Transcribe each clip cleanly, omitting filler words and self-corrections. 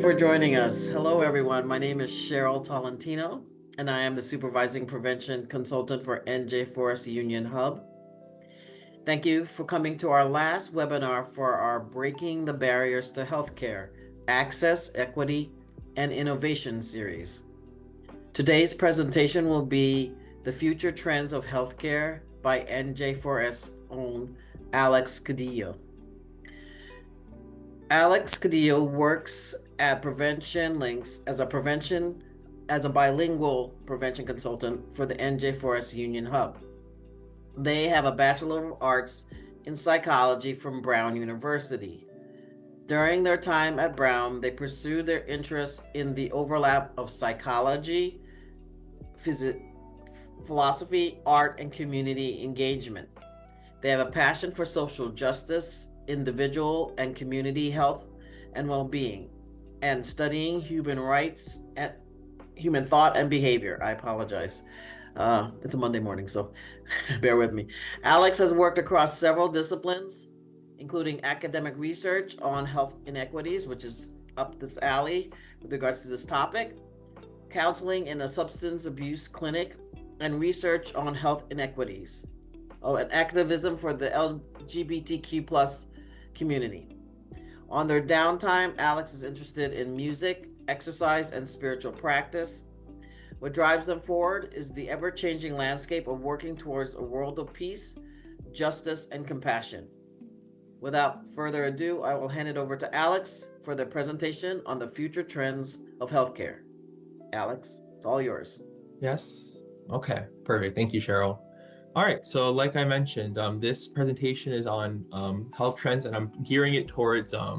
for joining us. Hello, everyone. My name is Cheryl Tolentino, and I am the Supervising Prevention Consultant for NJ4S Union Hub. Thank you for coming to our last webinar for our Breaking the Barriers to Healthcare, Access, Equity, and Innovation series. Today's presentation will be The Future Trends of Healthcare by NJ4S own Alex Cadillo. Alex Cadillo works at Prevention Links as a bilingual prevention consultant for the NJ4S Union Hub. They have a Bachelor of Arts in Psychology from Brown University. During their time at Brown, they pursued their interests in the overlap of psychology, philosophy, art, and community engagement. They have a passion for social justice, individual and community health and well-being, and studying human rights and human thought and behavior. I apologize. It's a Monday morning, so bear with me. Alex has worked across several disciplines, including academic research on health inequities, which is up this alley with regards to this topic, counseling in a substance abuse clinic, and research on health inequities. And activism for the LGBTQ plus community. On their downtime, Alex is interested in music, exercise, and spiritual practice. What drives them forward is the ever-changing landscape of working towards a world of peace, justice, and compassion. Without further ado, I will hand it over to Alex for the presentation on the future trends of healthcare. Alex, it's all yours. Yes. Okay, perfect. Thank you, Cheryl. All right, so like I mentioned, this presentation is on health trends, and I'm gearing it towards a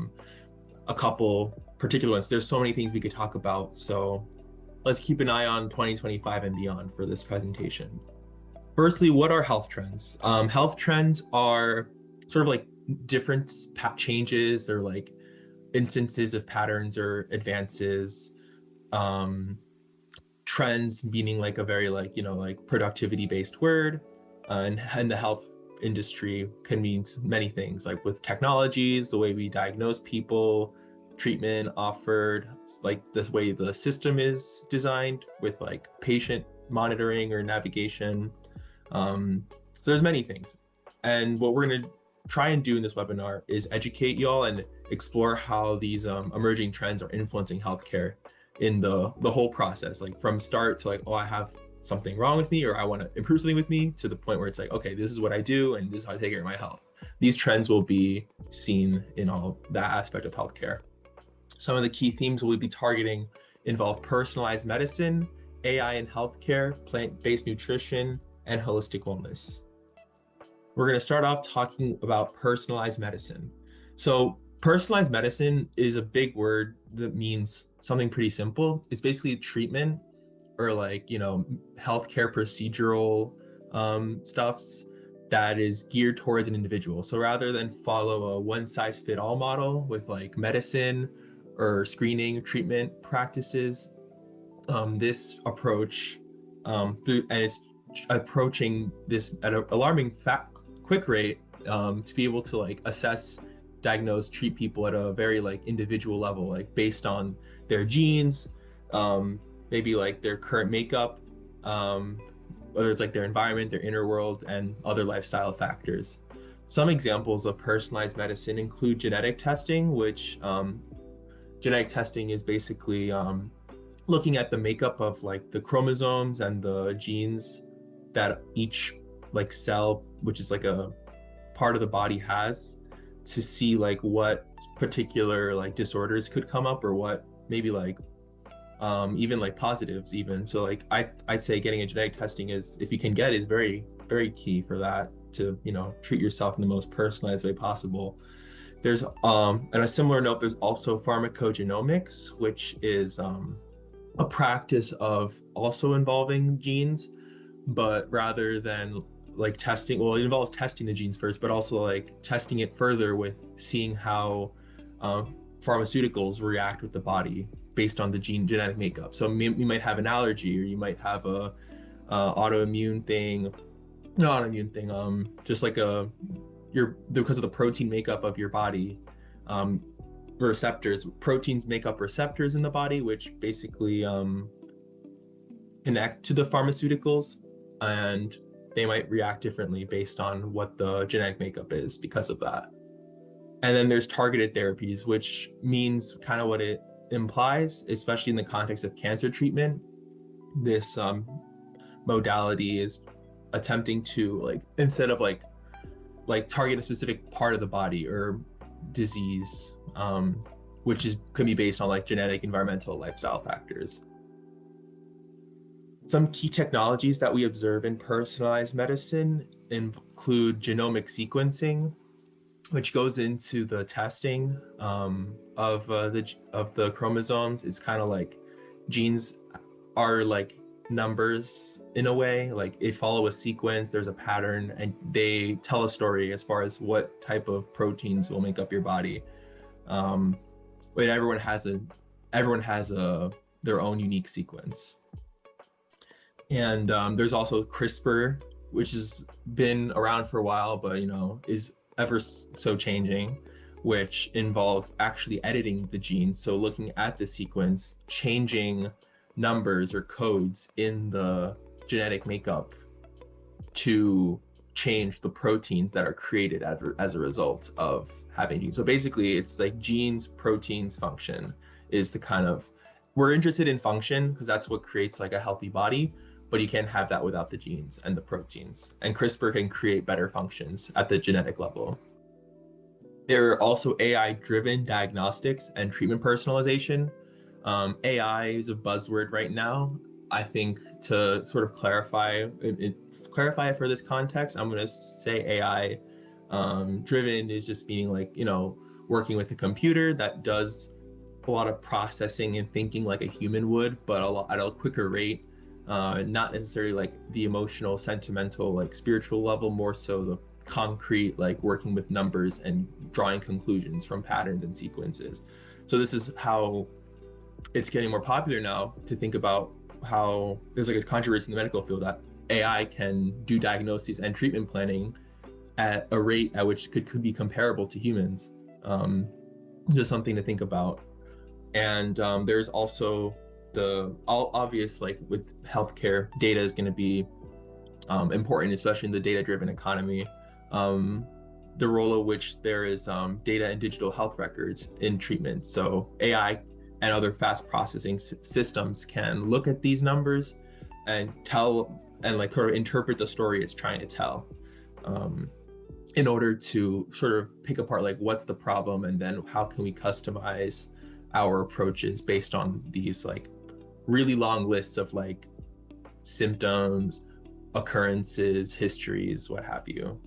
couple particular ones. There's so many things we could talk about, so let's keep an eye on 2025 and beyond for this presentation. Firstly, what are health trends? Health trends are sort of like different changes or like instances of patterns or advances. Trends meaning like a very like productivity-based word. And the health industry can mean many things, like with technologies, the way we diagnose people, treatment offered, like this way the system is designed with like patient monitoring or navigation. So there's many things. And what we're going to try and do in this webinar is educate y'all and explore how these emerging trends are influencing healthcare in the whole process, like from start to like, oh, I have something wrong with me, or I want to improve something with me, to the point where it's like, okay, this is what I do and this is how I take care of my health. These trends will be seen in all that aspect of healthcare. Some of the key themes we'll be targeting involve personalized medicine, AI in healthcare, plant-based nutrition, and holistic wellness. We're going to start off talking about personalized medicine. So personalized medicine is a big word that means something pretty simple. It's basically treatment or like, healthcare procedural stuffs that is geared towards an individual. So rather than follow a one-size-fit-all model with like medicine or screening treatment practices, this approach and it's approaching this at an alarming quick rate to be able to like assess, diagnose, treat people at a very like individual level, like based on their genes, maybe like their current makeup, whether it's like their environment, their inner world, and other lifestyle factors. Some examples of personalized medicine include genetic testing, which genetic testing is basically looking at the makeup of like the chromosomes and the genes that each like cell, which is like a part of the body, has, to see like what particular like disorders could come up, or what maybe like even like positives even. So like I'd say getting a genetic testing is, if you can get, is very, very key for that, to treat yourself in the most personalized way possible. There's on a similar note, there's also pharmacogenomics, which is a practice of also involving genes, but rather than like testing, well, it involves testing the genes first, but also like testing it further with seeing how pharmaceuticals react with the body based on the genetic makeup. So you might have an allergy, or you might have a autoimmune thing, just like because of the protein makeup of your body, receptors. Proteins make up receptors in the body, which basically connect to the pharmaceuticals, and they might react differently based on what the genetic makeup is because of that. And then there's targeted therapies, which means kind of what it implies, especially in the context of cancer treatment. This modality is attempting to, like, instead of like target a specific part of the body or disease, which could be based on like genetic, environmental, lifestyle factors. Some key technologies that we observe in personalized medicine include genomic sequencing, which goes into the testing of the chromosomes. It's kind of like genes are like numbers in a way, like they follow a sequence, there's a pattern, and they tell a story as far as what type of proteins will make up your body. But everyone has their own unique sequence. And there's also CRISPR, which has been around for a while, but is ever so changing, which involves actually editing the genes. So looking at the sequence, changing numbers or codes in the genetic makeup to change the proteins that are created as a result of having genes. So basically it's like genes, proteins, function is the kind of, we're interested in function because that's what creates like a healthy body, but you can't have that without the genes and the proteins. And CRISPR can create better functions at the genetic level. There are also AI-driven diagnostics and treatment personalization. AI is a buzzword right now. I think to sort of clarify it for this context, I'm going to say AI driven is just meaning like, working with a computer that does a lot of processing and thinking like a human would, but at a quicker rate. Not necessarily like the emotional, sentimental, like spiritual level, more so the concrete, like working with numbers and drawing conclusions from patterns and sequences. So this is how it's getting more popular now, to think about how there's like a controversy in the medical field that AI can do diagnoses and treatment planning at a rate at which could be comparable to humans. Just something to think about. And there's also the obvious, like with healthcare, data is going to be important, especially in the data-driven economy. The role of which there is data and digital health records in treatment. So AI and other fast processing systems can look at these numbers and tell and like sort of interpret the story it's trying to tell, in order to sort of pick apart like what's the problem and then how can we customize our approaches based on these like really long lists of like symptoms, occurrences, histories, what have you.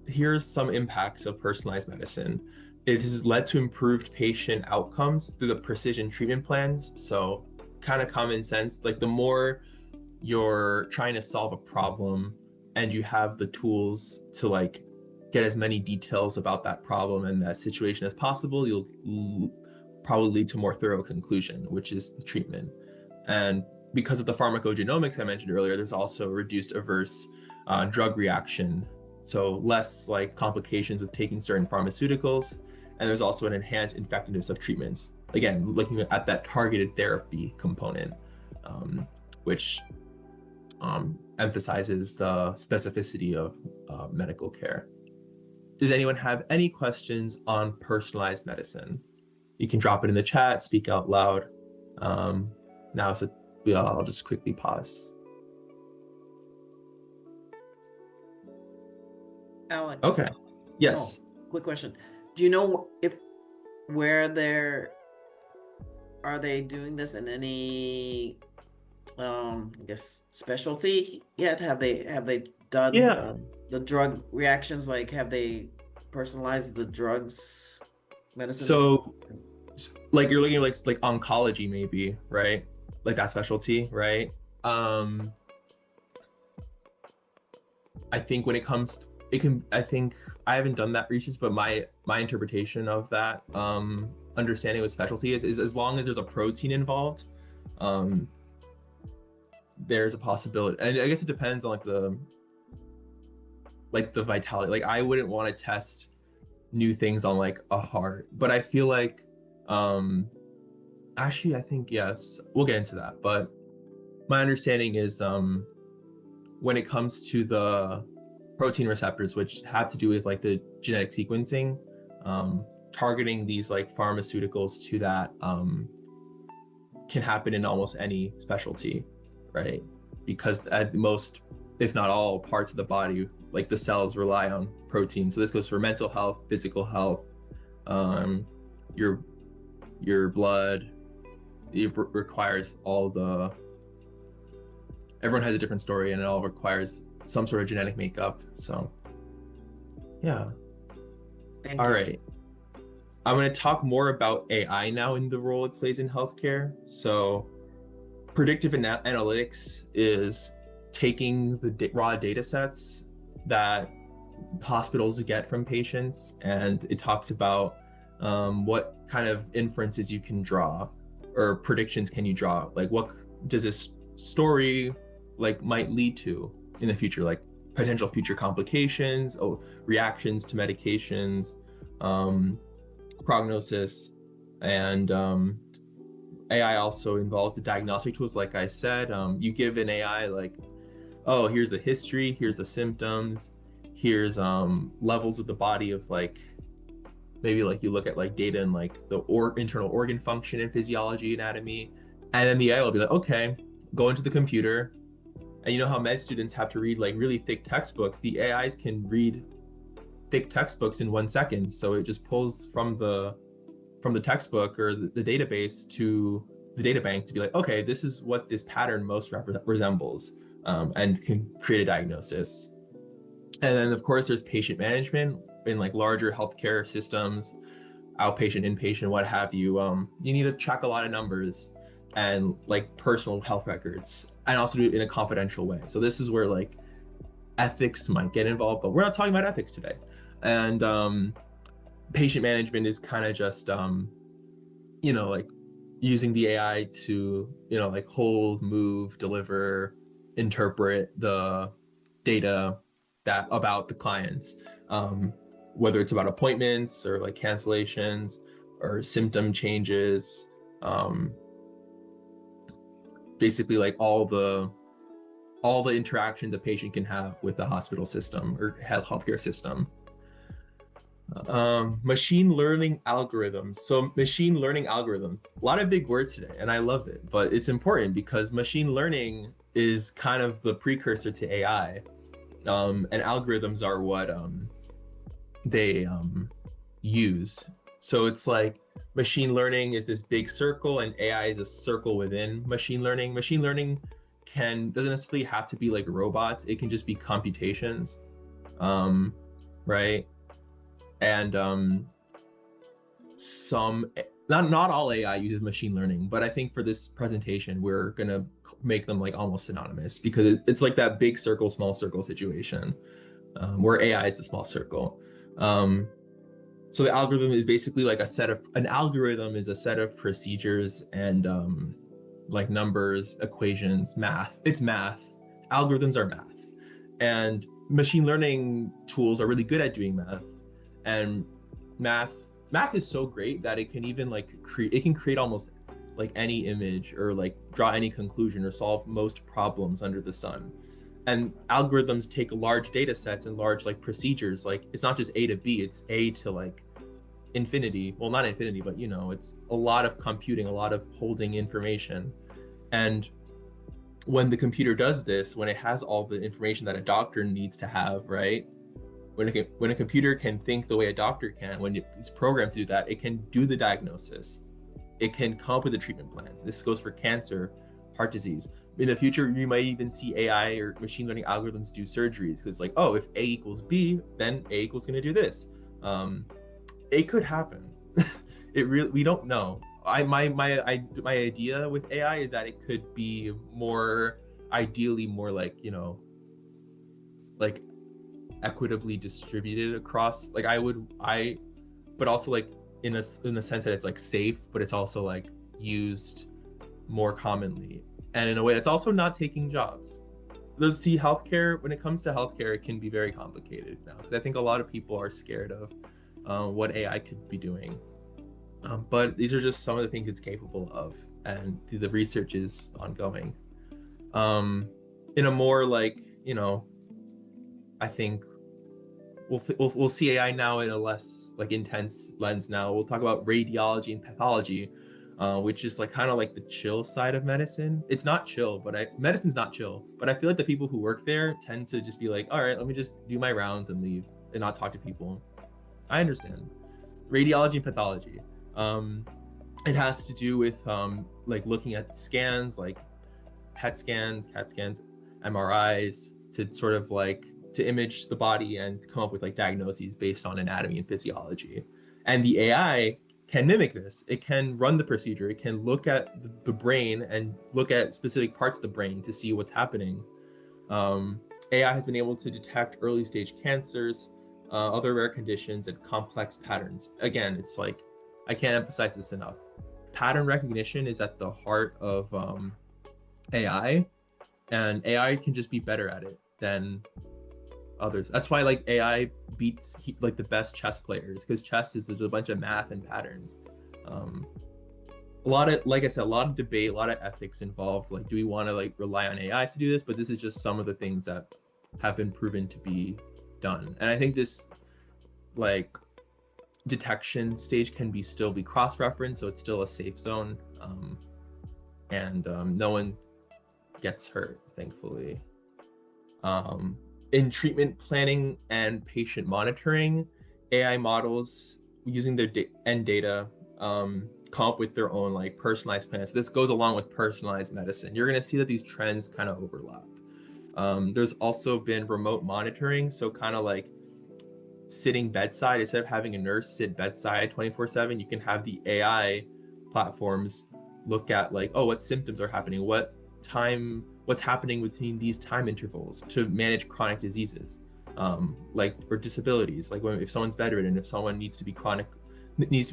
Here's some impacts of personalized medicine. It has led to improved patient outcomes through the precision treatment plans. So kind of common sense, like the more you're trying to solve a problem and you have the tools to like get as many details about that problem and that situation as possible, you'll probably lead to more thorough conclusion, which is the treatment. And because of the pharmacogenomics I mentioned earlier, there's also reduced adverse drug reaction, so less like complications with taking certain pharmaceuticals. And there's also an enhanced effectiveness of treatments, again looking at that targeted therapy component, which emphasizes the specificity of medical care. Does anyone have any questions on personalized medicine? You can drop it in the chat, speak out loud. Now I'll just quickly pause. Alex. Okay. Yes. Quick question. Do you know are they doing this in any I guess specialty yet? Have they done the drug reactions? Like, have they personalized the drugs, medicines? So like you're looking at like oncology maybe, right? Like that specialty, right? I think when it comes, I think I haven't done that research, but my interpretation of that understanding with specialty is as long as there's a protein involved, there's a possibility. And I guess it depends on like like the vitality. Like I wouldn't want to test new things on like a heart, but I feel like actually I think yes, we'll get into that. But my understanding is when it comes to the protein receptors, which have to do with like the genetic sequencing, targeting these like pharmaceuticals to that can happen in almost any specialty, right? Because at most, if not all parts of the body, like the cells rely on protein. So this goes for mental health, physical health, your blood. It requires all the. Everyone has a different story, and it all requires some sort of genetic makeup. So, yeah. Thank All you. right. I'm going to talk more about AI now in the role it plays in healthcare. So, predictive analytics is taking the raw data sets that hospitals get from patients, and it talks about what kind of inferences you can draw or predictions can you draw. Like, what does this story like might lead to in the future, like potential future complications, reactions to medications, prognosis, and AI also involves the diagnostic tools. Like I said, you give an AI like, oh, here's the history, here's the symptoms, here's levels of the body of like, maybe like you look at like data in like the internal organ function and physiology, anatomy, and then the AI will be like, okay, go into the computer. And you know how med students have to read like really thick textbooks? The AIs can read thick textbooks in 1 second. So it just pulls from the textbook or the database to the data bank to be like, okay, this is what this pattern most resembles, and can create a diagnosis. And then of course there's patient management in like larger healthcare systems, outpatient, inpatient, what have you. You need to track a lot of numbers and like personal health records, and also do it in a confidential way. So this is where like ethics might get involved, but we're not talking about ethics today. And patient management is kind of just like using the AI to like hold, move, deliver, interpret the data that about the clients, whether it's about appointments or like cancellations or symptom changes, basically like all the interactions a patient can have with the hospital system or healthcare system. Machine learning algorithms. So machine learning algorithms, a lot of big words today, and I love it, but it's important because machine learning is kind of the precursor to AI, and algorithms are what they use. So it's like machine learning is this big circle, and AI is a circle within machine learning. Machine learning doesn't necessarily have to be like robots. It can just be computations, right? And some not all AI uses machine learning, but I think for this presentation we're gonna make them like almost synonymous, because it's like that big circle small circle situation, where AI is the small circle. So the algorithm is basically like an algorithm is a set of procedures and like numbers, equations, math. It's math. Algorithms are math, and machine learning tools are really good at doing math. And math is so great that it can even like create almost like any image, or like draw any conclusion, or solve most problems under the sun. And algorithms take large data sets and large like procedures. Like it's not just A to B, it's A to like infinity. Well, not infinity, but it's a lot of computing, a lot of holding information. And when the computer does this, when it has all the information that a doctor needs to have, right? When a computer can think the way a doctor can, when it's programmed to do that, it can do the diagnosis. It can come up with the treatment plans. This goes for cancer, heart disease. In the future, you might even see AI or machine learning algorithms do surgeries, because it's like, oh, if A equals B, then A equals going to do this. It could happen. We don't know. My idea with AI is that it could be ideally more like like equitably distributed across, like but also like in the sense that it's like safe, but it's also like used more commonly, and in a way that's also not taking jobs. see, healthcare, when it comes to healthcare, it can be very complicated now, because I think a lot of people are scared of what AI could be doing. But these are just some of the things it's capable of, and the research is ongoing. In a more like, I think we'll see AI now in a less like intense lens. Now we'll talk about radiology and pathology, which is like kind of like the chill side of medicine. It's not chill, but medicine's not chill. But I feel like the people who work there tend to just be like, all right, let me just do my rounds and leave and not talk to people. I understand. Radiology and pathology. It has to do with like looking at scans, like PET scans, CAT scans, MRIs, to sort of like to image the body and come up with like diagnoses based on anatomy and physiology. And the AI can mimic this. It can run the procedure. It can look at the brain and look at specific parts of the brain to see what's happening. AI has been able to detect early stage cancers, other rare conditions, and complex patterns. Again, it's like, I can't emphasize this enough. Pattern recognition is at the heart of AI, and AI can just be better at it than others. That's why like AI beats like the best chess players, because chess is a bunch of math and patterns. A lot of, like I said, a lot of debate, a lot of ethics involved. Like, do we want to like rely on AI to do this? But this is just some of the things that have been proven to be done. And I think this like detection stage can still be cross-referenced, so it's still a safe zone, and no one gets hurt, thankfully. In treatment planning and patient monitoring, AI models using their end data come up with their own like personalized plans. This goes along with personalized medicine. You're going to see that these trends kind of overlap. There's also been remote monitoring, so kind of like sitting bedside. Instead of having a nurse sit bedside 24/7, you can have the AI platforms look at like, oh, what symptoms are happening, what's happening between these time intervals, to manage chronic diseases, like, or disabilities, like if someone's bedridden, if someone needs to be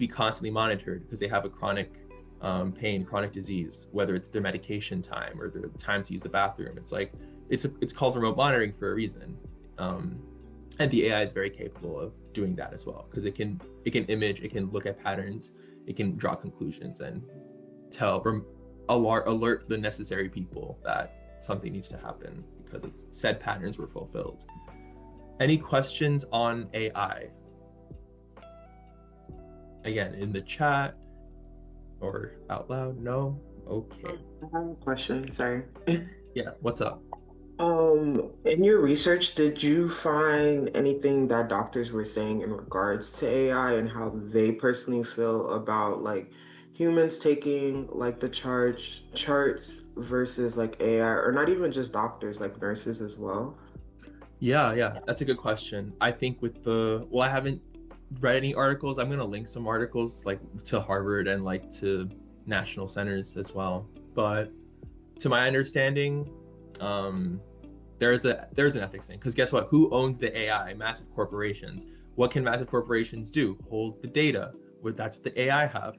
constantly monitored because they have a chronic chronic disease, whether it's their medication time or their time to use the bathroom. It's like, it's called remote monitoring for a reason. And the AI is very capable of doing that as well, because it can image, it can look at patterns, it can draw conclusions, and alert the necessary people that something needs to happen because its said patterns were fulfilled. Any questions on AI? Again, in the chat or out loud? No? Okay. I have a question, sorry. Yeah, what's up? In your research, did you find anything that doctors were saying in regards to AI and how they personally feel about like humans taking like the charts versus like AI, or not even just doctors, like nurses as well? Yeah, that's a good question. I think I haven't read any articles. I'm going to link some articles like to Harvard and like to national centers as well. But to my understanding, there's an ethics thing, because guess what? Who owns the AI? Massive corporations. What can massive corporations do? Hold the data. That's what the AI have.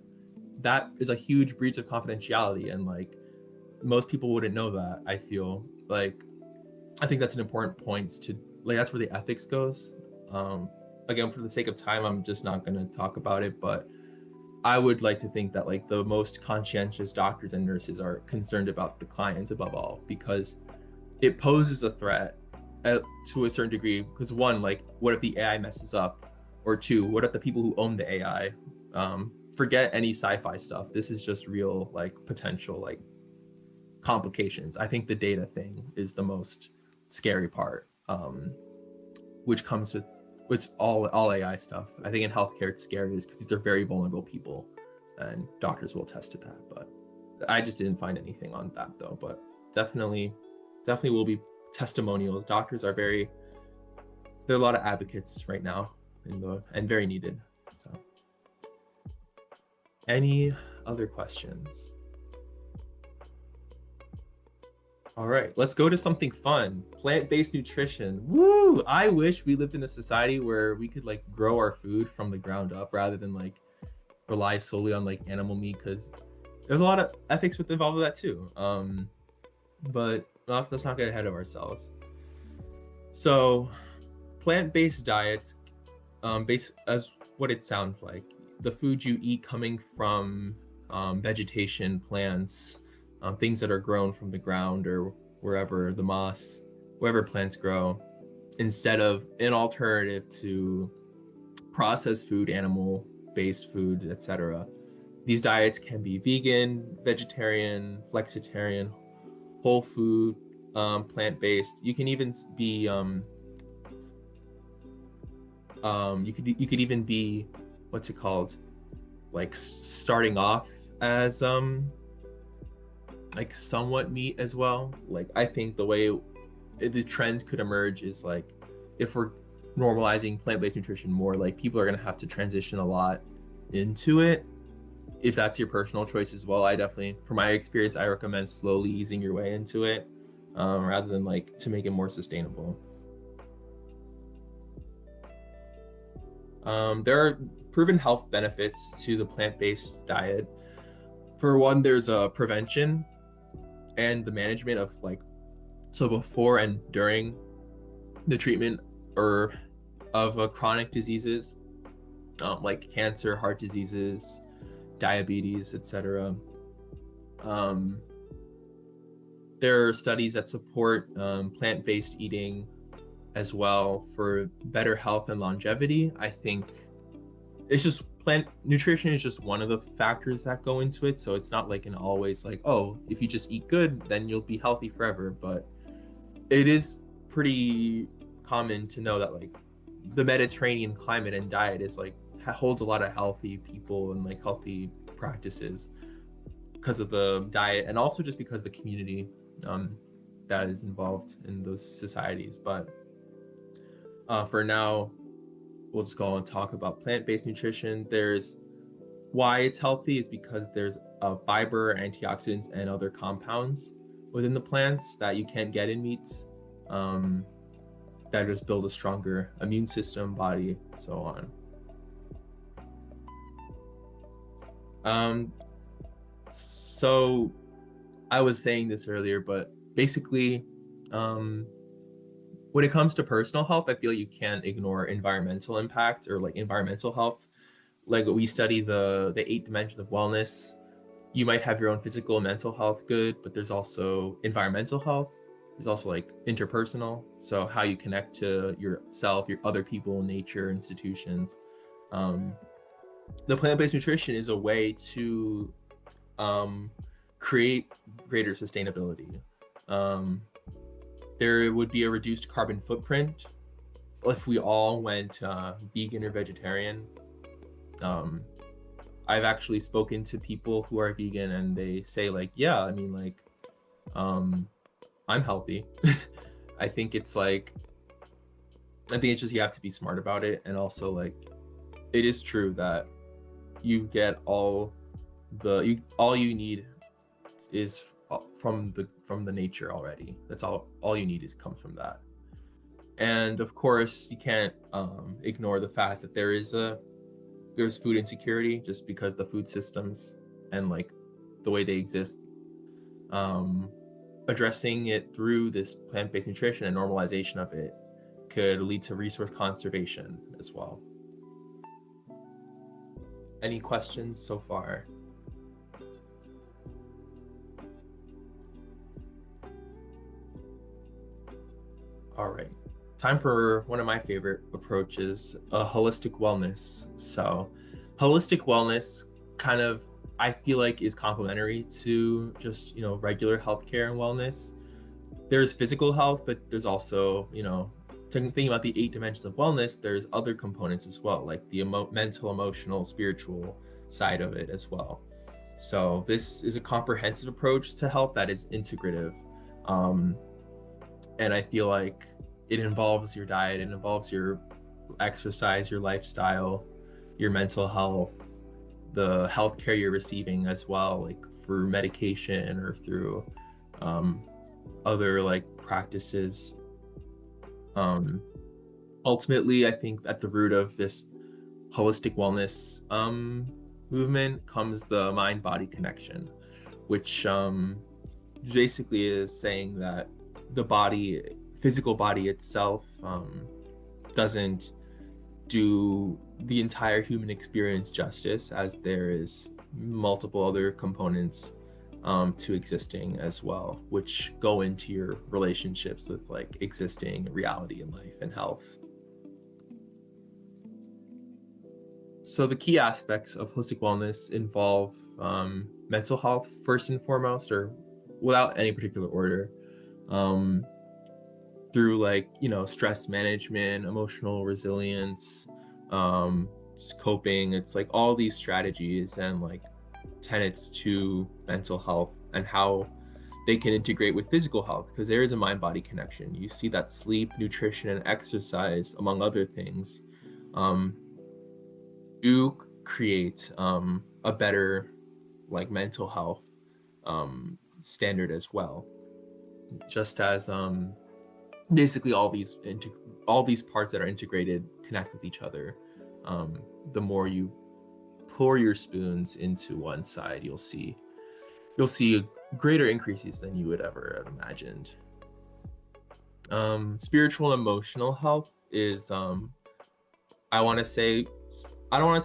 That is a huge breach of confidentiality, and like most people wouldn't know that. I feel like, I think that's an important point to like, that's where the ethics goes. Again, for the sake of time, I'm just not going to talk about it, but I would like to think that like the most conscientious doctors and nurses are concerned about the clients above all, because it poses a threat to a certain degree. Because one, like, what if the AI messes up? Or two, what if the people who own the AI? Forget any sci-fi stuff. This is just real like potential like complications. I think the data thing is the most scary part, which comes with all AI stuff. I think in healthcare it's scary because these are very vulnerable people, and doctors will attest to that. But I just didn't find anything on that though. But definitely will be testimonials. Doctors are there are a lot of advocates right now, and very needed. So, any other questions? All right, let's go to something fun. Plant-based nutrition. Woo! I wish we lived in a society where we could like grow our food from the ground up rather than like rely solely on like animal meat, because there's a lot of ethics involved with that too. But let's not get ahead of ourselves. So plant-based diets, based as what it sounds like, the food you eat coming from vegetation, plants, things that are grown from the ground or wherever the moss, wherever plants grow, instead of an alternative to processed food, animal-based food, etc. These diets can be vegan, vegetarian, flexitarian, whole food, plant-based. You can even be you could even be, what's it called, like starting off as like somewhat meat as well. Like I think the way the trend could emerge is like, if we're normalizing plant-based nutrition more, like people are going to have to transition a lot into it. If that's your personal choice as well, I definitely, from my experience, I recommend slowly easing your way into it, rather than like to make it more sustainable. There are proven health benefits to the plant-based diet. For one, there's a prevention and the management of like, so before and during the treatment or of chronic diseases, like cancer, heart diseases, diabetes, etc. There are studies that support plant-based eating as well for better health and longevity. I think it's just plant nutrition is just one of the factors that go into it. So it's not like an always like, oh, if you just eat good, then you'll be healthy forever. But it is pretty common to know that like the Mediterranean climate and diet is like holds a lot of healthy people and like healthy practices because of the diet, and also just because the community that is involved in those societies. But for now, we'll just go and talk about plant-based nutrition. There's why it's healthy is because there's fiber, antioxidants, and other compounds within the plants that you can't get in meats, that just build a stronger immune system, body, so on. So I was saying this earlier, but basically, when it comes to personal health, I feel you can't ignore environmental impact or like environmental health. Like we study the 8 dimensions of wellness. You might have your own physical and mental health good, but there's also environmental health. There's also like interpersonal, so how you connect to yourself, your other people, nature, institutions. The plant-based nutrition is a way to create greater sustainability. There would be a reduced carbon footprint if we all went vegan or vegetarian. I've actually spoken to people who are vegan and they say like, yeah, I mean like, I'm healthy. I think it's just you have to be smart about it, and also like it is true that you get all you need is from the nature already. That's all you need comes from that. And of course you can't ignore the fact that there's food insecurity just because the food systems and like the way they exist. Addressing it through this plant-based nutrition and normalization of it could lead to resource conservation as well. Any questions so far? All right, time for one of my favorite approaches, holistic wellness. So holistic wellness kind of, I feel like, is complementary to just, regular healthcare and wellness. There's physical health, but there's also, thinking about the 8 dimensions of wellness, there's other components as well, like the mental, emotional, spiritual side of it as well. So this is a comprehensive approach to health that is integrative. And I feel like it involves your diet, it involves your exercise, your lifestyle, your mental health, the healthcare you're receiving as well, like through medication or through other like practices. Ultimately, I think at the root of this holistic wellness movement comes the mind-body connection, which basically is saying that the body, physical body itself, doesn't do the entire human experience justice, as there is multiple other components to existing as well, which go into your relationships with like existing reality in life and health. So the key aspects of holistic wellness involve mental health first and foremost, or without any particular order, through like, you know, stress management, emotional resilience, coping. It's like all these strategies and like tenets to mental health and how they can integrate with physical health, because there is a mind-body connection. You see that sleep, nutrition, and exercise, among other things, do create a better like mental health standard as well. Just as basically all these parts that are integrated connect with each other. The more you pour your spoons into one side, you'll see greater increases than you would ever have imagined. Spiritual and emotional health is I don't want to say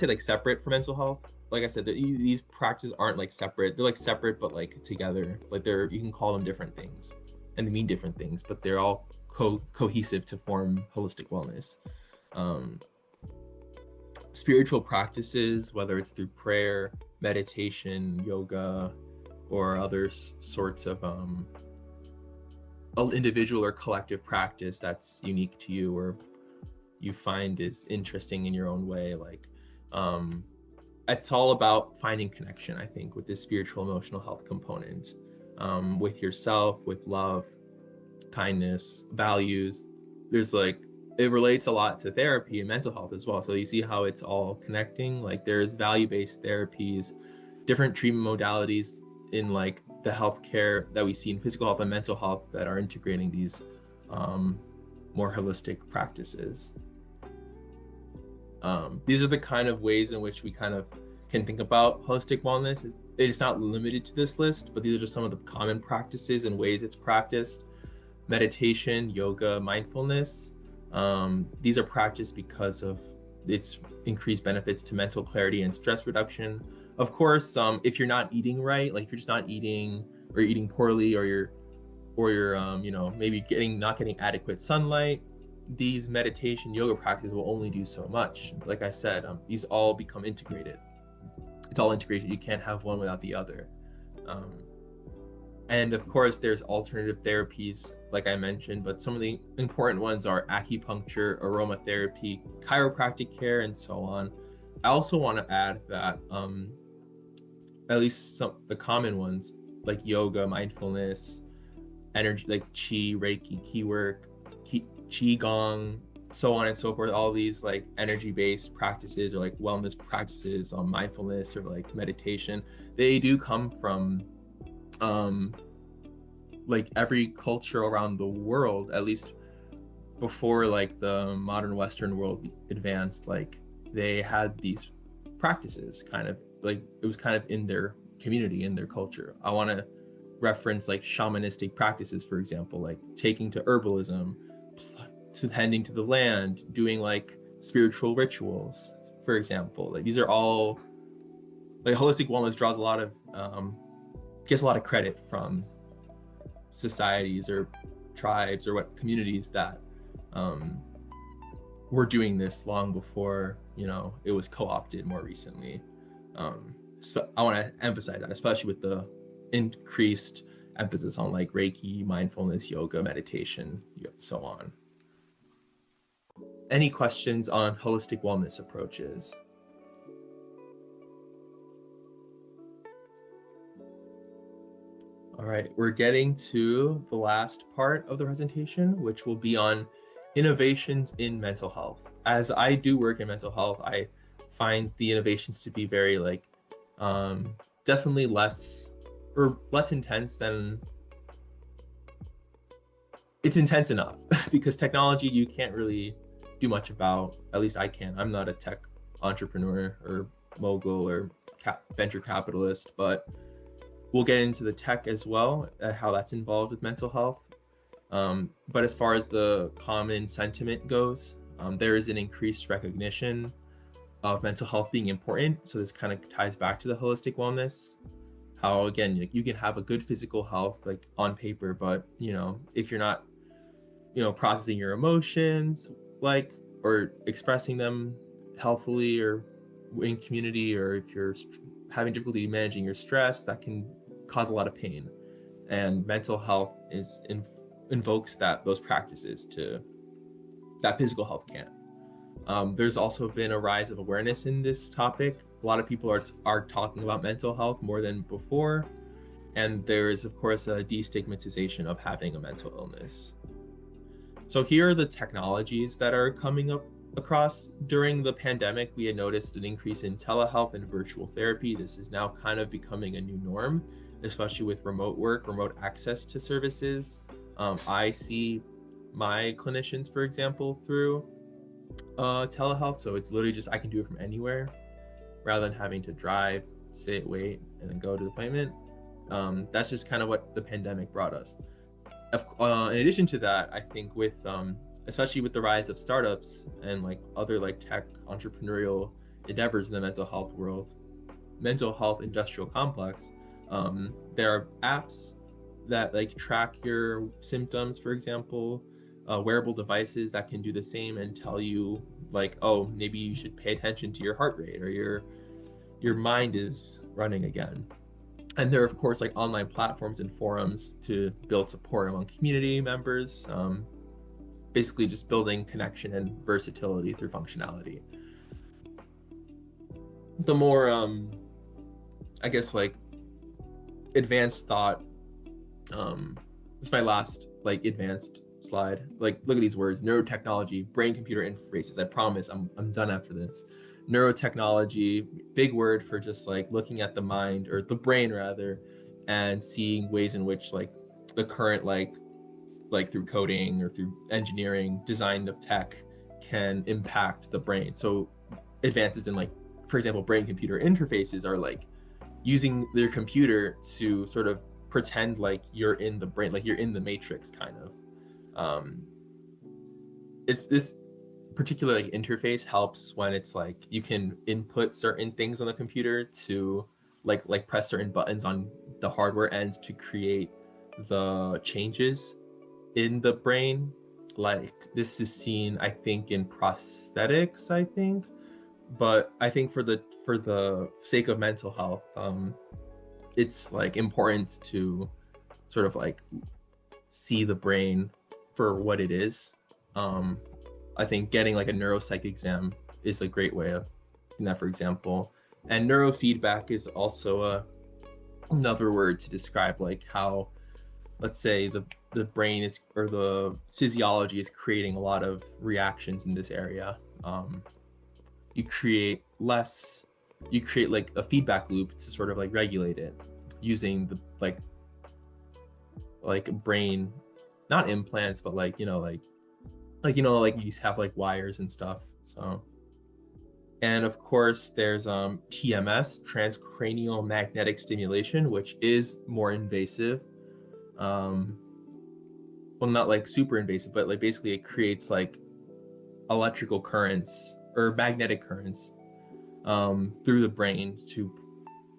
like separate from mental health. Like I said, these practices aren't like separate. They're like separate, but like together. Like you can call them different things, and they mean different things, but they're all cohesive to form holistic wellness. Spiritual practices, whether it's through prayer, meditation, yoga, or other sorts of individual or collective practice that's unique to you or you find is interesting in your own way, like it's all about finding connection, I think, with this spiritual emotional health component, with yourself, with love, kindness, values. There's like, it relates a lot to therapy and mental health as well. So you see how it's all connecting. Like there's value-based therapies, different treatment modalities in like the healthcare that we see in physical health and mental health that are integrating these more holistic practices. These are the kind of ways in which we kind of can think about holistic wellness. It's not limited to this list, but these are just some of the common practices and ways it's practiced. Meditation, yoga, mindfulness. These are practiced because of its increased benefits to mental clarity and stress reduction. Of course, if you're not eating right, like if you're just not eating or you're eating poorly, or you're you know, maybe not getting adequate sunlight, these meditation yoga practices will only do so much. Like I said, these all become integrated. It's all integrated. You can't have one without the other. And of course, there's alternative therapies, like I mentioned, but some of the important ones are acupuncture, aromatherapy, chiropractic care, and so on. I also want to add that at least some the common ones like yoga, mindfulness, energy, like qi, reiki, ki work, qi gong, so on and so forth. All these like energy-based practices or like wellness practices on mindfulness or like meditation, they do come from like every culture around the world, at least before like the modern Western world advanced. Like they had these practices kind of like, it was kind of in their community, in their culture. I want to reference like shamanistic practices, for example, like taking to herbalism, to tending to the land, doing like spiritual rituals, for example. Like these are all like holistic wellness draws a lot of gets a lot of credit from societies or tribes or what communities that were doing this long before, you know, it was co-opted more recently. So I want to emphasize that, especially with the increased emphasis on like Reiki, mindfulness, yoga, meditation, so on. Any questions on holistic wellness approaches? All right, we're getting to the last part of the presentation, which will be on innovations in mental health. As I do work in mental health, I find the innovations to be very like definitely less intense than it's intense enough because technology you can't really do much about. At least I can. I'm not a tech entrepreneur or mogul or venture capitalist, but we'll get into the tech as well, how that's involved with mental health. But as far as the common sentiment goes, there is an increased recognition of mental health being important. So this kind of ties back to the holistic wellness. How again, you can have a good physical health like on paper, but if you're not, processing your emotions like or expressing them healthfully or in community, or if you're having difficulty managing your stress, that can cause a lot of pain. And mental health invokes those practices to that physical health can't. There's also been a rise of awareness in this topic. A lot of people are talking about mental health more than before, and there is of course a destigmatization of having a mental illness. So here are the technologies that are coming up across. During the pandemic, we had noticed an increase in telehealth and virtual therapy. This is now kind of becoming a new norm, especially with remote work, remote access to services. I see my clinicians, for example, through telehealth. So it's literally just I can do it from anywhere rather than having to drive, sit, wait, and then go to the appointment. That's just kind of what the pandemic brought us. In addition to that, I think with especially with the rise of startups and like other like tech entrepreneurial endeavors in the mental health world, mental health industrial complex, there are apps that like track your symptoms, for example, wearable devices that can do the same and tell you like, oh, maybe you should pay attention to your heart rate or your mind is running again. And there are, of course, like online platforms and forums to build support among community members, basically just building connection and versatility through functionality. The more, I guess, like advanced thought, this is my last like advanced slide. Like, look at these words: neurotechnology, brain-computer interfaces. I promise I'm done after this. Neurotechnology, big word for just like looking at the mind or the brain rather, and seeing ways in which like the current like through coding or through engineering design of tech can impact the brain. So advances in like, for example, brain computer interfaces are like using their computer to sort of pretend like you're in the brain, like you're in the matrix kind of. It's this particular like interface helps when it's like you can input certain things on the computer to like press certain buttons on the hardware ends to create the changes in the brain. Like this is seen, I think, in prosthetics, I think, but I think for the sake of mental health, it's like important to sort of like see the brain for what it is. I think getting like a neuropsych exam is a great way of doing that, for example. And neurofeedback is also another word to describe like how, let's say, the brain is, or the physiology is creating a lot of reactions in this area. You create like a feedback loop to sort of like regulate it using the like brain, not implants, but like you have like wires and stuff. So, and of course there's TMS, transcranial magnetic stimulation, which is more invasive. Well, not like super invasive, but like basically it creates like electrical currents or magnetic currents through the brain to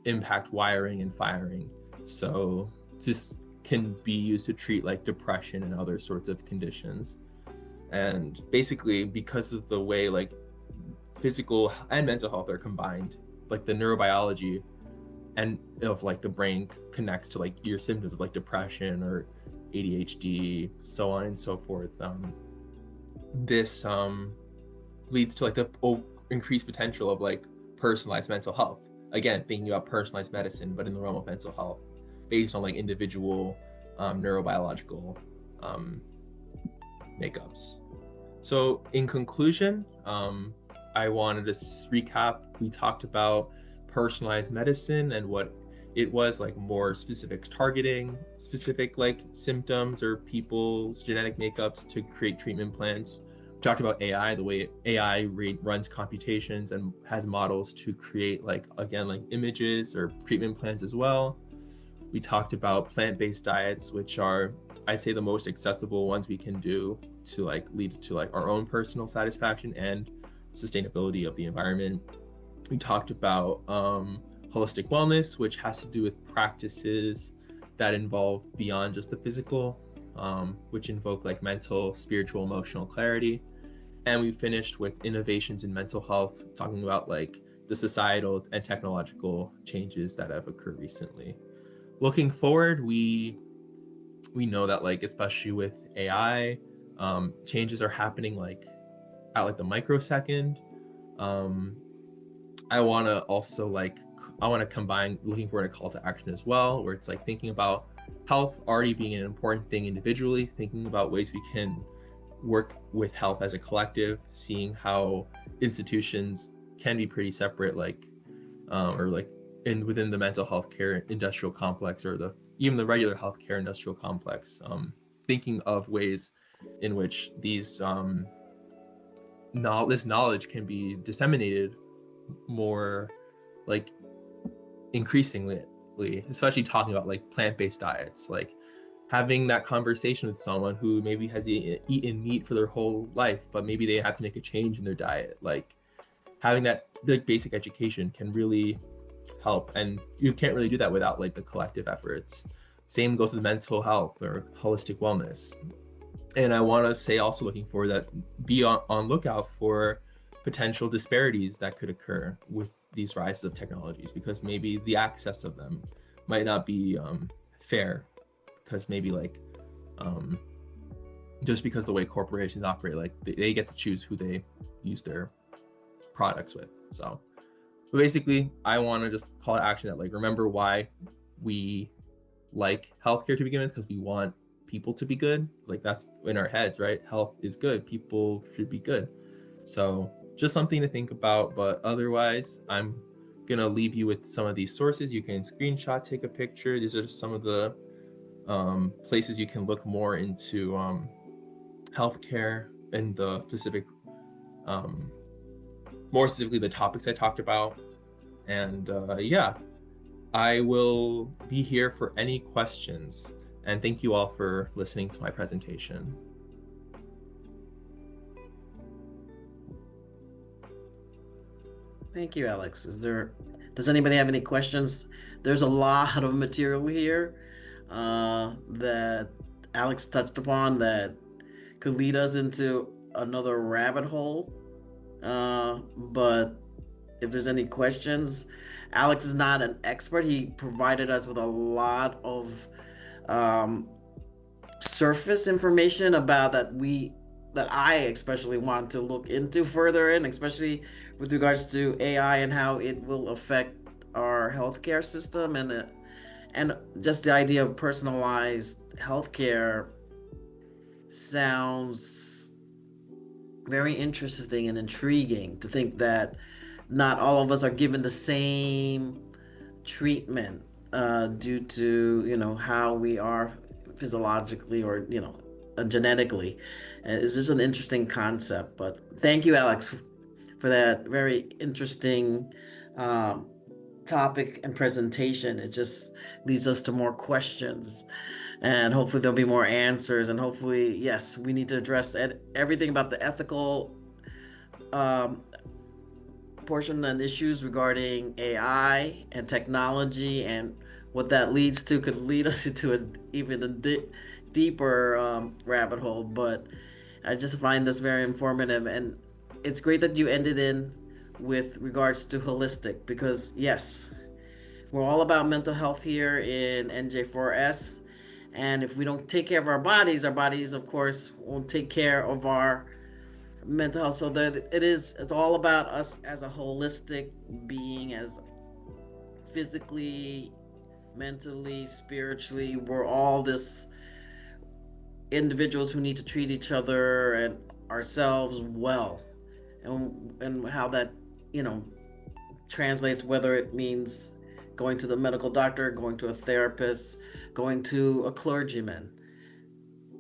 impact wiring and firing. So this can be used to treat like depression and other sorts of conditions. And basically, because of the way like physical and mental health are combined, like the neurobiology and of like the brain connects to like your symptoms of like depression or ADHD, so on and so forth. This leads to like the increased potential of like personalized mental health. Again, thinking about personalized medicine, but in the realm of mental health, based on like individual neurobiological makeups. So in conclusion, I wanted to recap. We talked about personalized medicine and what it was, like more specific targeting, specific like symptoms or people's genetic makeups to create treatment plans. We talked about AI, the way AI runs computations and has models to create like, again, like images or treatment plans as well. We talked about plant-based diets, which are, I'd say, the most accessible ones we can do to like lead to like our own personal satisfaction and sustainability of the environment. We talked about holistic wellness, which has to do with practices that involve beyond just the physical, which invoke like mental, spiritual, emotional clarity. And we finished with innovations in mental health, talking about like the societal and technological changes that have occurred recently. Looking forward, we know that like especially with AI, changes are happening like at like the microsecond. Um, I want to also like I want to combine looking for a call to action as well, where it's like thinking about health already being an important thing individually, thinking about ways we can work with health as a collective, seeing how institutions can be pretty separate, like or like within the mental health care industrial complex or the even the regular healthcare industrial complex, thinking of ways in which these this knowledge can be disseminated more like increasingly, especially talking about like plant-based diets, like having that conversation with someone who maybe has eaten meat for their whole life, but maybe they have to make a change in their diet. Like having that like basic education can really help, and you can't really do that without like the collective efforts. Same goes with mental health or holistic wellness. And I want to say also looking forward that be on lookout for potential disparities that could occur with these rises of technologies, because maybe the access of them might not be fair, because maybe like just because the way corporations operate, like they get to choose who they use their products with. So but basically I want to just call to action that like remember why we like healthcare to begin with, because we want people to be good. Like that's in our heads, right? Health is good, people should be good. So just something to think about. But otherwise, I'm gonna leave you with some of these sources. You can screenshot, take a picture. These are just some of the places you can look more into healthcare and the specific more specifically the topics I talked about. And yeah, I will be here for any questions. And thank you all for listening to my presentation. Thank you, Alex. Does anybody have any questions? There's a lot of material here that Alex touched upon that could lead us into another rabbit hole. But if there's any questions, Alex is not an expert. He provided us with a lot of um, surface information about that I especially want to look into further in, especially with regards to AI and how it will affect our healthcare system and just the idea of personalized healthcare sounds very interesting and intriguing to think that not all of us are given the same treatment due to how we are physiologically or genetically. It's just an interesting concept. But thank you, Alex, for that very interesting um, topic and presentation. It just leads us to more questions, and hopefully there'll be more answers. And hopefully, yes, we need to address everything about the ethical um, portion and issues regarding AI and technology and what that leads to could lead us into even a deeper rabbit hole. But I just find this very informative, and it's great that you ended in with regards to holistic, because yes, we're all about mental health here in NJ4S, and if we don't take care of our bodies of course won't take care of our mental health. So that it's all about us as a holistic being, as physically, mentally, spiritually. We're all this individuals who need to treat each other and ourselves well, and how that you know translates, whether it means going to the medical doctor, going to a therapist, going to a clergyman.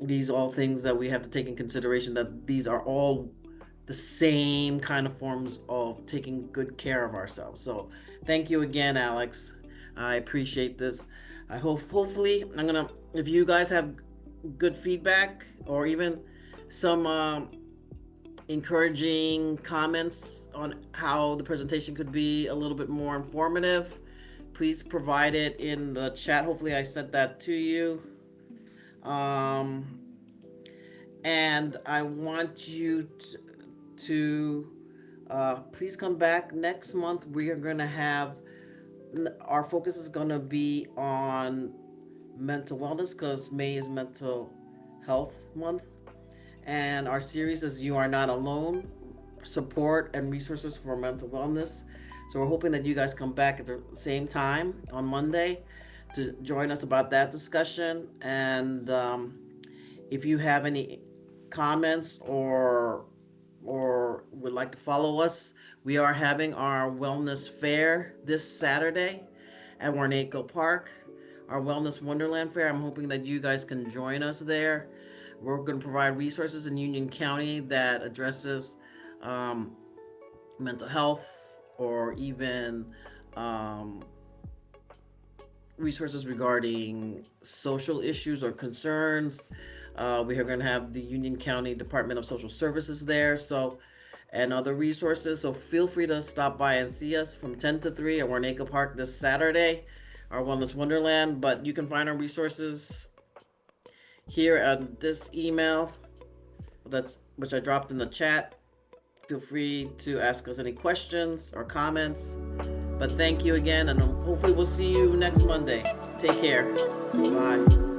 These are all things that we have to take in consideration, that these are all the same kind of forms of taking good care of ourselves. So thank you again, Alex. I appreciate this. hopefully I'm gonna, if you guys have good feedback or even some encouraging comments on how the presentation could be a little bit more informative, please provide it in the chat. Hopefully I sent that to you. Um, and I want you to please come back next month. We are going to have, our focus is going to be on mental wellness because May is mental health month. And our series is You Are Not Alone, support and resources for mental wellness. So we're hoping that you guys come back at the same time on Monday to join us about that discussion. And if you have any comments or would like to follow us, we are having our wellness fair this Saturday at Warnaco Park, our Wellness Wonderland Fair. I'm hoping that you guys can join us there. We're going to provide resources in Union County that addresses mental health or even resources regarding social issues or concerns. We are going to have the Union County Department of Social Services there, so, and other resources. So feel free to stop by and see us from 10 to 3 at Warnaco Park this Saturday, our Wellness Wonderland. But you can find our resources here at this email, which I dropped in the chat. Feel free to ask us any questions or comments. But thank you again, and hopefully we'll see you next Monday. Take care. Bye.